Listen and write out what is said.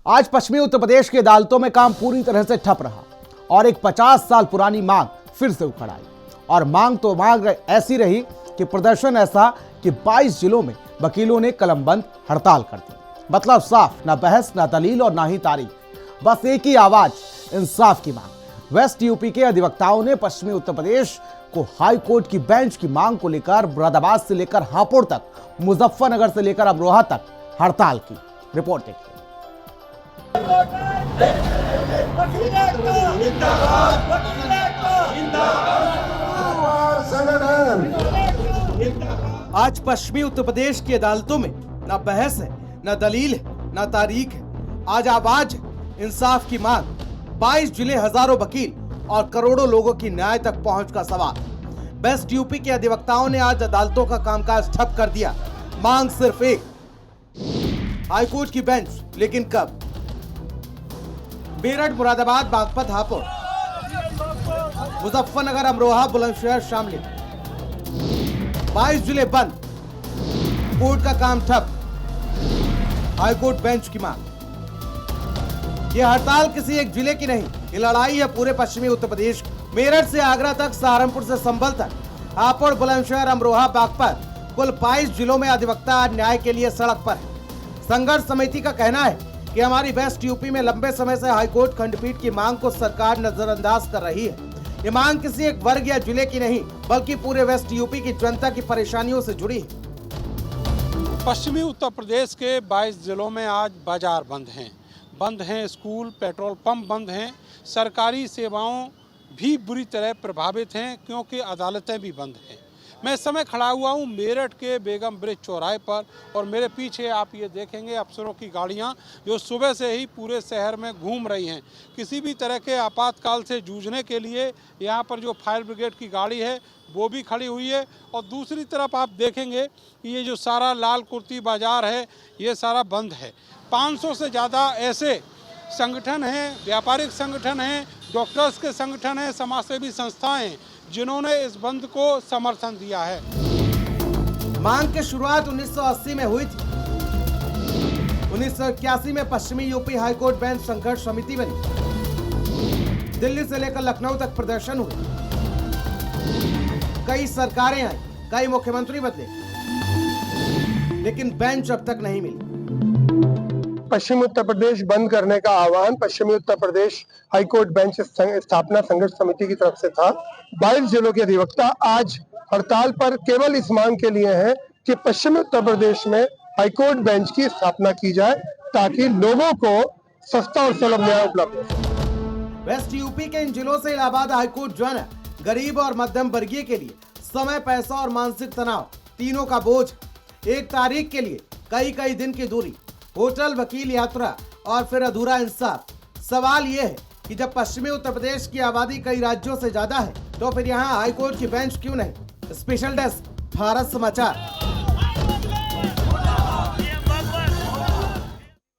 आज पश्चिमी उत्तर प्रदेश की अदालतों में काम पूरी तरह से ठप रहा और एक 50 साल पुरानी मांग फिर से उखड़ आई। और मांग ऐसी रही कि प्रदर्शन ऐसा कि 22 जिलों में वकीलों ने कलमबंद हड़ताल कर दी। मतलब साफ, ना बहस, ना दलील और ना ही तारीख, बस एक ही आवाज, इंसाफ की मांग। वेस्ट यूपी के अधिवक्ताओं ने पश्चिमी उत्तर प्रदेश को हाई कोर्ट की बेंच की मांग को लेकर मुरादाबाद से लेकर हापुड़ तक, मुजफ्फरनगर से लेकर अमरोहा तक हड़ताल की। रिपोर्ट देखिए। आज पश्चिमी उत्तर प्रदेश की अदालतों में ना बहस है, ना दलील है, ना तारीख है। आज आवाज है, इंसाफ की मांग। 22 जिले, हजारों वकील और करोड़ों लोगों की न्याय तक पहुंच का सवाल। वेस्ट यूपी के अधिवक्ताओं ने आज अदालतों का कामकाज ठप कर दिया। मांग सिर्फ एक, हाईकोर्ट की बेंच, लेकिन कब? मेरठ, मुरादाबाद, बागपत, हापुड़, मुजफ्फरनगर, अमरोहा, बुलंदशहर शामिल। 22 जिले बंद, कोर्ट का काम ठप, हाईकोर्ट बेंच की मांग। यह हड़ताल किसी एक जिले की नहीं, ये लड़ाई है पूरे पश्चिमी उत्तर प्रदेश की। मेरठ से आगरा तक, सहारनपुर से संभल तक, हापुड़, बुलंदशहर, अमरोहा, बागपत, कुल 22 जिलों में अधिवक्ता न्याय के लिए सड़क पर है। संघर्ष समिति का कहना है कि हमारी वेस्ट यूपी में लंबे समय से हाईकोर्ट खंडपीठ की मांग को सरकार नजरअंदाज कर रही है। ये मांग किसी एक वर्ग या जिले की नहीं, बल्कि पूरे वेस्ट यूपी की जनता की परेशानियों से जुड़ी है। पश्चिमी उत्तर प्रदेश के 22 जिलों में आज बाजार बंद हैं, स्कूल, पेट्रोल पंप बंद हैं, सरकारी सेवाओं भी बुरी तरह प्रभावित हैं क्योंकि अदालतें भी बंद हैं। मैं इस समय खड़ा हुआ हूँ मेरठ के बेगम ब्रिज चौराहे पर और मेरे पीछे आप ये देखेंगे अफसरों की गाड़ियाँ जो सुबह से ही पूरे शहर में घूम रही हैं। किसी भी तरह के आपातकाल से जूझने के लिए यहाँ पर जो फायर ब्रिगेड की गाड़ी है वो भी खड़ी हुई है। और दूसरी तरफ आप देखेंगे कि ये जो सारा लाल कुर्ती बाज़ार है ये सारा बंद है। 500 से ज़्यादा ऐसे संगठन हैं, व्यापारिक संगठन हैं, डॉक्टर्स के संगठन हैं, समाजसेवी संस्थाएं हैं जिन्होंने इस बंद को समर्थन दिया है। मांग की शुरुआत 1980 में हुई थी। 1981 में पश्चिमी यूपी हाईकोर्ट बेंच संघर्ष समिति बनी। दिल्ली से लेकर लखनऊ तक प्रदर्शन हुए। कई सरकारें आई, कई मुख्यमंत्री बदले, लेकिन बेंच अब तक नहीं मिली। पश्चिमी उत्तर प्रदेश बंद करने का आह्वान पश्चिमी उत्तर प्रदेश हाईकोर्ट बेंच स्थापना संघर्ष समिति की तरफ से था। 22 जिलों के अधिवक्ता आज हड़ताल पर केवल इस मांग के लिए हैं कि पश्चिमी उत्तर प्रदेश में हाईकोर्ट बेंच की स्थापना की जाए ताकि लोगों को सस्ता और सुलभ न्याय उपलब्ध हो। वेस्ट यूपी के इन जिलों से इलाहाबाद हाईकोर्ट जो है ना, गरीब और मध्यम वर्गीय के लिए समय, पैसा और मानसिक तनाव तीनों का बोझ। एक तारीख के लिए कई दिन की दूरी, होटल, वकील, यात्रा और फिर अधूरा इंसाफ। सवाल यह है कि जब पश्चिमी उत्तर प्रदेश की आबादी कई राज्यों से ज्यादा है तो फिर यहाँ हाईकोर्ट की बेंच क्यों नहीं? स्पेशल डेस्क, भारत समाचार।